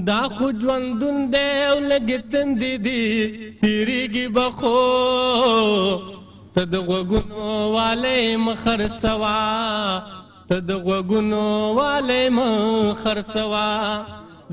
دا خو ژوندون دی او لږې تندې دي تېرېږي به خو ته د غوږونو والی مه خرڅوه ته د غوږونو والی مه خرڅوه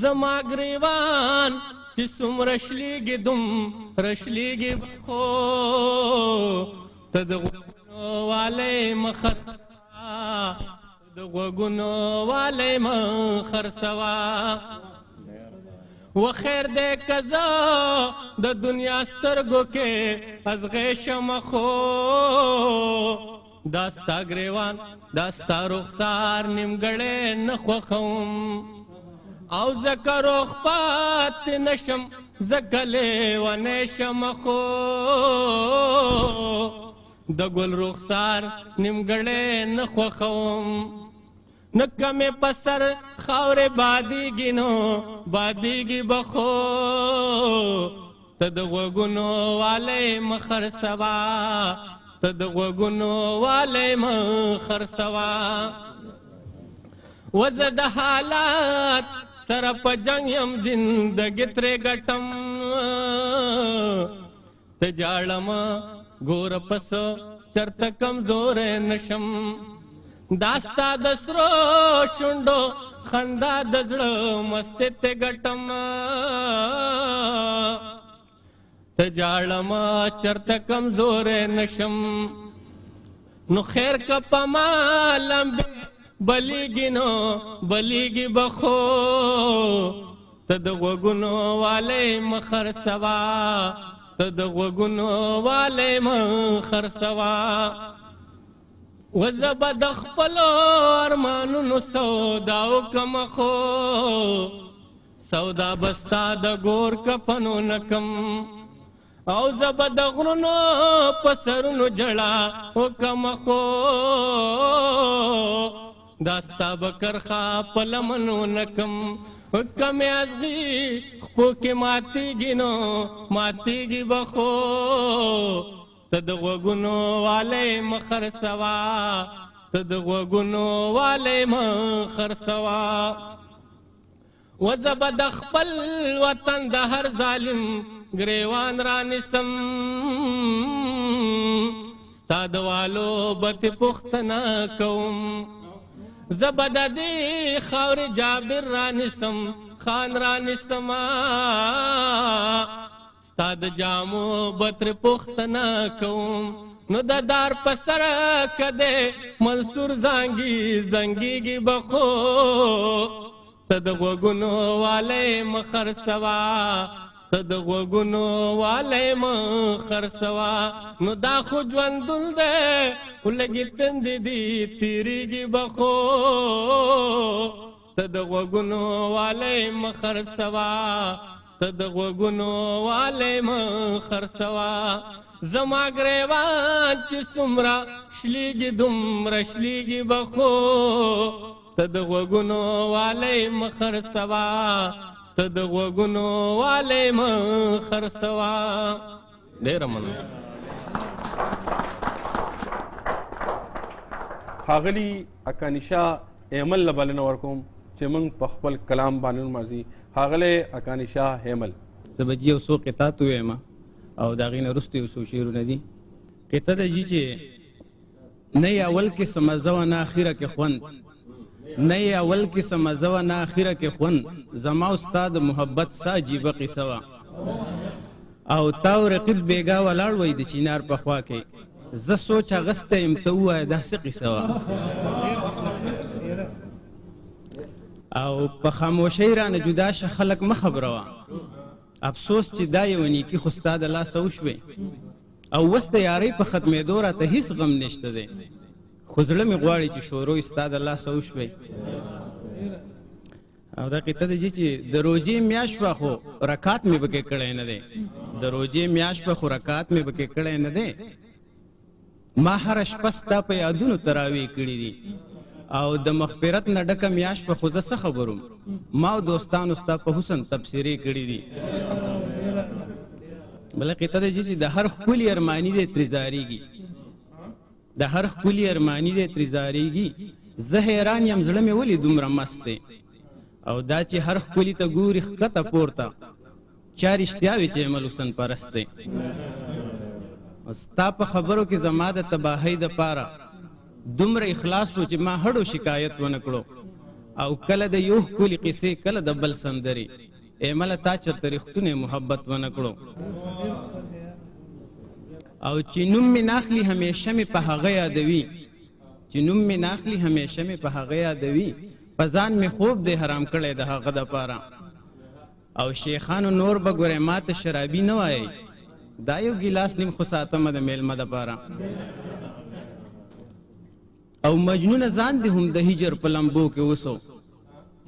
زما ګریوان چې څومره شلېږي دومره شلېږي به خو ته د غوږونو والی مه خرڅوه د غوږونو والی مه خرڅوه و خیر دی که زه د دنیا سترګو کې ازغی شمه خو دا ستا ګریوان دا ستا رخسار نیمګړی نه خوښوم او ځکه روغ پاتې نشم ځکه لیونی شمه خو د ګل رخسار نیمګړی نه خوښوم نه کمې په سر خاورې بادېږي نو بادېږي به خو ته د غوږونو والی مه خرڅوه ته د غوږونو والی مه خرڅوه و زه د حالات سره په جنګ یم زندګي ترې ګټم ته جاړمه ګوره پس چرته کمزوری نشم دا ستا د سرو شونډو خندا د زړه مستۍ ته ګټم ته جاړمه چرته کمزوری نشم نو خیر که په ما لمبې بلیږي نو بلیږي به خو ته د غوږونو والی مه خرڅوه ته د غوږونو والی مه خرڅوه و زه به د خپلو ارمانونو سودا وکړمه خو سودا به ستا د ګور کفنو نه کم او زه به د غرونو په سرونو ژړا وکړمه خو دا ستا به کرښه په لمنو نه کم کمې ازغي خپو کې ماتېږي نو ماتېږي به خو ته د غوږونو والی مه خرڅوه ته د غوږونو والی مه خرڅوه و زه به د خپل وطن د هر ظالم ګریوان رانیسم ستا د والو بتې پوښتنه کوم زه به د دې خاورې جابر رانیسم خان رانیسمه ستا د جامو بتر پوښتنه کوم نو د دار په سره که دی منصور زانګي زنګېږي به خو ته د غوږونو والی مه خرڅوه ته د غوږونو والی مه خرڅوه نو دا خو ژوندون دی خو لږې تندې دي تېرېږي به خو ته د غوږونو والی مه خرڅوه ته د غوږونو والی مه خرڅوه زما ګریوان چې څومره شلېږي دومره شلېږي به خو ته د غوږونو والی مه خرڅوه ته د غوږونو والی مه خرڅوه ډېره مننه ښاغلي اکانیشا هیمل له بلنه ورکوم چې موږ په خپل کلام باندې ونمازي ښاغلی اکانیشا هیمل زه به یو څو قطعات ووایم او د هغې نه وروسته یو څو شعرونه دي قطعه ده جي چې نه یې اول کې څه مزه وه نه اخره کې خوند نه یې اول کې څه مزه وه نه اخره کې خوند زما او ستا د محبت څه عجیبه قصه وه او تا او رقیب بېګا ولاړ وی د چینار په خوا کې زه سوچ اغستی یم ته ووایه دا څه قصه وه او په خاموشۍ رانه جدا شه خلک مه خبروه افسوس چې دا یو نیکي خو ستا د لاسه وشوې او اوس د یارۍ په ختمېدو راته هېڅ غم نشته دی خو زړه مې غواړي چې شروع ستا د لاسه وشوې او دا قطعه ده چې د روژې میاشت وه خو رکات مې پکې کړی نه دی د روژې میاشت وه خو رکات مې پکې کړی نه دی ما هره شپه ستا په یادونو تراویح کړي دي او د مغفرت نه ډکه میاشت وه خو زه څه خبروم ما او دوستانو ستا په حسن تبصرې کړي دي بله قطعه ده چې د هر ښکلي ارماني دی ترې زارېږي د هر ښکلي ارماني دی ترې زارېږي زه حیران یم زړه مې ولې دومره مست دی او دا چې هر خپلی ته ګوري ښکته پورته چا رښتیا وي چې عمل حسن پرست دی. ستا په خبرو کې زما د تباهۍ دپاره دومره اخلاص و چې ما هډو شکایت ونه کړو، او کله د یو ښکلي قصې کله د بل سندرې عمله تا چېرته رښتونی محبت ونه کړو. او چې نوم مې ناخلي همیشه مې په هغه یادوي، چې نوم مې ناخلي همیشه مې په هغه یادوي، په ځان مې خوب دی حرام کړی د هغه دپاره. او شیخانو نور به ګورې ما ته شرابي نه وایي، دا یو ګیلاس نیم خو ساتمه د میلمه دپاره. او مجنونه ځان دې هم د هجر په لمبو کې وسو،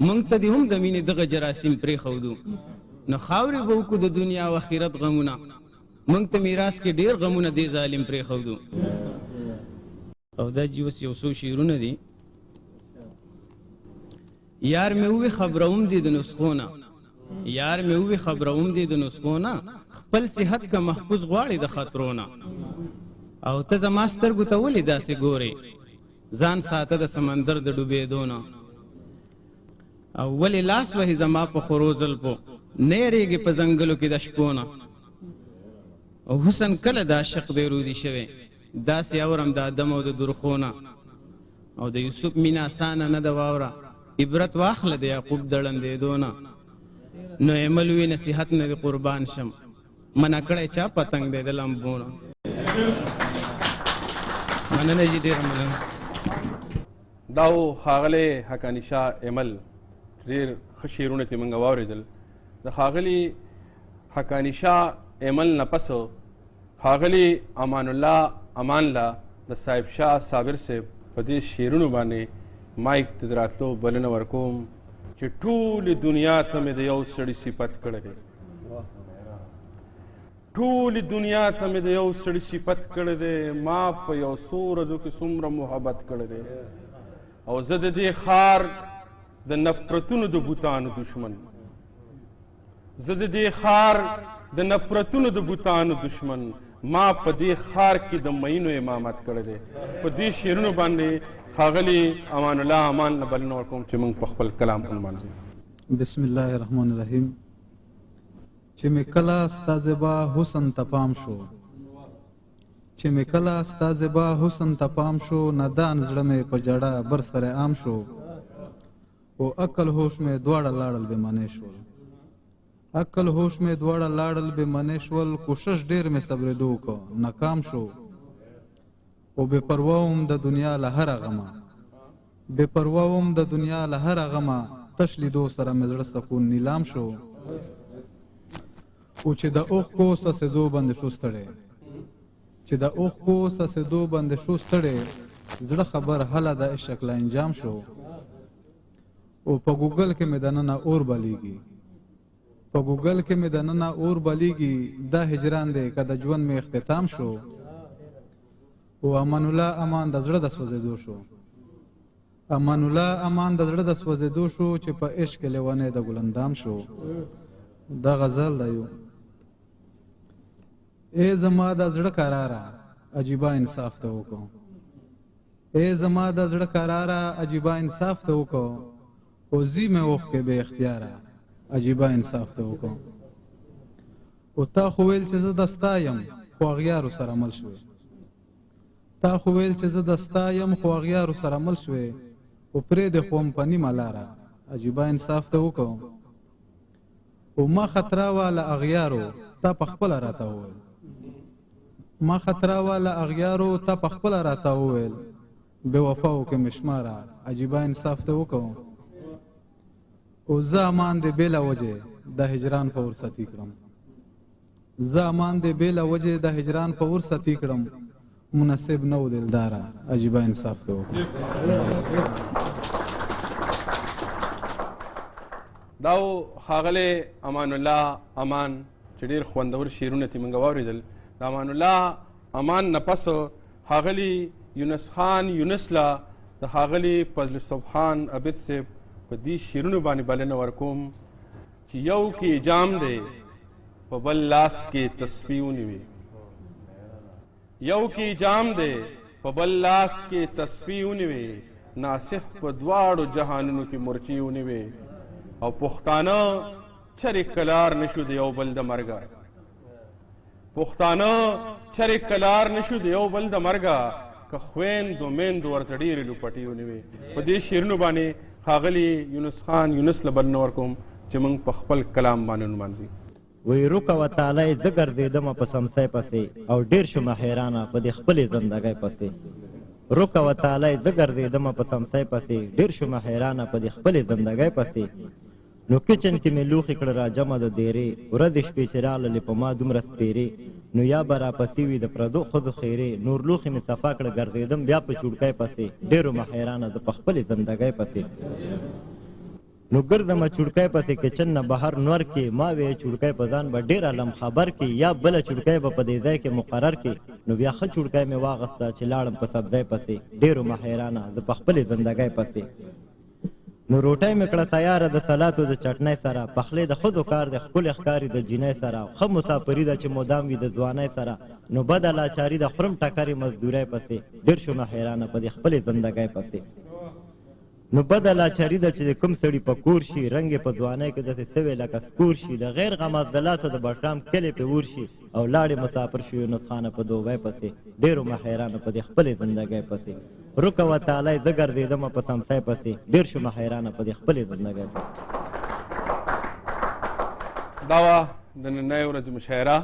موږ ته دې هم د مینې دغه جراثیم پرېښودو. نو خاورې به وکړو د دنیا او آخرت غمونه، موږ ته میراث کې ډېر غمونه دې ظالم پرېښودو. او دا جی اوس یو څو شعرونه دي. یار مې ووی خبروم دې د نسخو نه، یار مې ووی خبروم دې د نسخو نه، خپل صحت که محفوظ غواړي د خطرو نه. او ته زما سترګو ته ولې داسې ګورې، ځان ساته د سمندر د ډوبېدو نه. او ولې لاس وهې زما په خرو زلفو، نه یریږې په ځنګلو کې د شپو نه. او حسن کله د عاشق دی روزي شوی، داسې اورم د آدم او د درخو نه. او د یوسف مینه اسانه نه ده واوره، عبرت واخله د یعقوب د ړندېدو نه. نو عمل وي نصیحت نه د قربان شم، منع کړی چا پتنګ دی د لمبو نه. مننه جي ډېره مننه. دا و ښاغلی حقاني شاه ایمل، ډېر ښه شعرونه چې موږ واورېدل. د ښاغلي حقاني شاه ایمل نه پس ښاغلي امان الله امان له د صاحب شاه صابر صاحب په دې شعرونو باندې مایک ته د راتلو بلنه ورکوم چې ټولې دنیا ته مې د یو سړي صفت کړی دی، ټولې دنیا ته مې د یو سړي صفت کړی دی، ما په یو څو ورځو کې څومره محبت کړی دی. او زه د دې ښار د نفرتونو د بوتانو دشمن، زه د دې ښار د نفرتونو د بوتانو دشمن، ما په دې ښار کې د مینو امامت کړی دی. په دې شعرونو باندې ښاغلي امان الله امان نه بلنه ورکوم چې موږ په خپل کلام ونمانځو. بسم الله الرحمن الرحیم. چې مې کله ستا زیبا حسن ته پام شو، چې مې کله ستا زیبا حسن ته پام شو، ندان زړه مې په جړه بر سره عام شو، او عقل هوش مې دواړه لاړل بې منې شول، عقل هوش مې دواړه لاړل بې منې شول، کوشش ډېر مې صبرېدو وکړ ناکام شو، او بې پروا وم د دنیا له هره غمه، بې پروا وم د دنیا له هره غمه، تش لیدو سره مې زړه سکون نیلام شو، او چې د اوښکو څڅېدو باندې شو ستړی، چې د اوښکو څڅېدو باندې شو ستړی، زړه خبر هله د عشق له انجام شو، او په ګوګل کې مې دننه اور بلیږي، په ګوګل کې مې دننه اور بلیږي، دا هجران دی که د ژوند مې اختتام شو، او امان الله امان د زړه د سوځېدو شو، امان الله امان د زړه د سوځېدو شو، چې په عشق کې لیونی د ګلندام شو. دا غزل دی یو. ای زما د زړه قراره عجیبه انصاف ته وکړو، ای زما د زړه قراره عجیبه انصاف ته وکړو، او زی مې اوښکې بې اختیاره عجیبه انصاف ته وکړو، او تا خو ویل چې زه د ستا یم خو اغیارو سره مل شوې، تا خو ویل چې زه د ستا یم خو اغیارو سره مل شوې، او پرېږدې خو هم په نیمه لاره عجیبه انصاف ته وکړو، او ما خطره وه له اغیارو تا په خپله راته وویل، ما خطره وه له اغیارو تا په خپله راته وویل، بې وفاو کې مې شماره عجیبه انصاف ته وکړو، او زه امان دې بې له وجې د هجران په ورستی کړم، زه امان دې بې له وجې د هجران په ورستی کړم، مناسب نه و دلداره عجیبه انصاف ته وکړو. دا و ښاغلی امان الله امان چې ډېر خوندور شعرونه ترې موږ واورېدل. د امان الله امان نه پس ښاغلي یونس خان یونس له د ښاغلي فضل سبحان عبید صاحب په دې شعرونو باندې بلنه ورکوم چې یو کې جام دی په بل لاس کې تسبیح ونیوي، یو کې جام دی په بل لاس کې تسبیح ونیوي، ناصح په دواړو جهانونو کې مرچی ونیوي، او پښتانه چرې کلار نشو د یو بل د مرګه پښتانه چرې کلار نشو د یو بل د مرګه که خویندو میندو ورته ډېرې لوپټې ونیوې په دې شعرونو باندې ښاغلي یونس خان یونس له بل نه ورکوم چې موږ په خپل کلام باندې نمانځي وی روکه و تعالی زه ګرځېدمه په سمسۍ پسې او ډېر شومه حیرانه په دې خپلې زندګۍ پسې روکه و تعالی زه ګرځېدمه په سمسۍ پسې ډېر شومه حیرانه په دې خپلې زندګۍ پسې نو کچن کې مې لوښي کړه را جمع د دیرې ورځې شپې چې راغللې په ما دومره سپېرې نو یا به راپسې وي د پردو ښځو خیرې نور لوښي مې صفا کړه ګرځېدم بیا په چوړکۍ پسې ډېرو مه حیرانه زه په خپلې زندګۍ پسې نو ګرځمه چوړکۍ پسې کچن نه بهر نور کې ما وې چوړکۍ په ځان به ډېر علم خبر کې یا بله چوړکۍ به په دې ځای کې مقرر کې نو بیا ښه چوړکۍ مې واغسته چې لاړم په سبزۍ پسې ډېرو مه حیرانه زه په خپلې زندګۍ پسې نو روټۍ مې کړه تیاره د سلاتو د چټنۍ سره پخلی د ښځو کار د ښکلې ښکاري د جینۍ سره ښه مسافري ده چې مدام وي د ځوانۍ سره نو بده لاچاري د خورم ټکرې مزدورۍ پسې ډېر شومه حیرانه په دې خپلې زندګۍ پسې نو بده لاچاري ده چې د کوم سړي په کور شي رنګ یې په ځوانۍ کې داسې سوی لکه سکور شي د غیر غماز د لاسه د بټرام کلی پې ور شي او لاړې مسافر شو یونس خانه په دوبۍ پسې ډېرو مه حیرانه په دې خپلې زندګۍ پسې روکه و تعالی زه ګرځېدمه په سمسۍ پسې ډېر شومه حیرانه په دې خپلې زندګۍ پسې دا وه د نننۍ ورځې مشاعره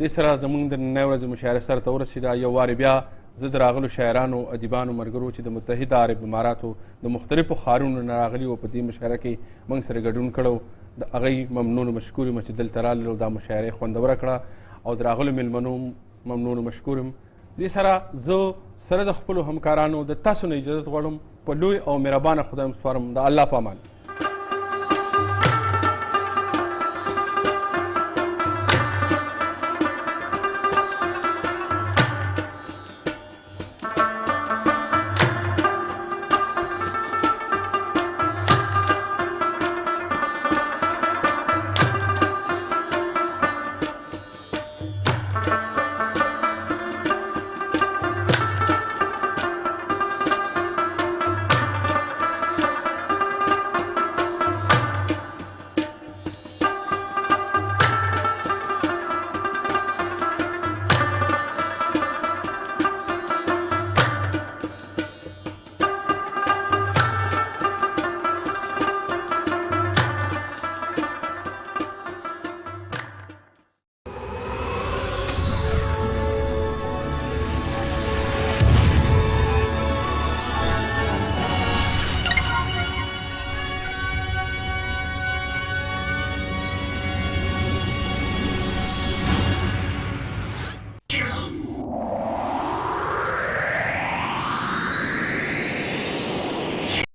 دې سره زموږ د نننۍ ورځې مشاعره سره ته ورسېده یو وارې بیا زه د راغلو شاعرانو ادیبانو ملګرو چې د متحده عرب اماراتو د مختلفو ښارونو نه راغلي وو په دې مشاعره کې موږ سره ګډون کړی د هغوی ممنون و مشکور یم چې دلته راغلل دا مشاعره یې خوندوره کړه او د راغلو میلمنو ممنون و مشکور یم دې سره زه سره د خپلو همکارانو د تاسو نه اجازت غواړم په لوی او مهربانه خدای سپارم د الله په امان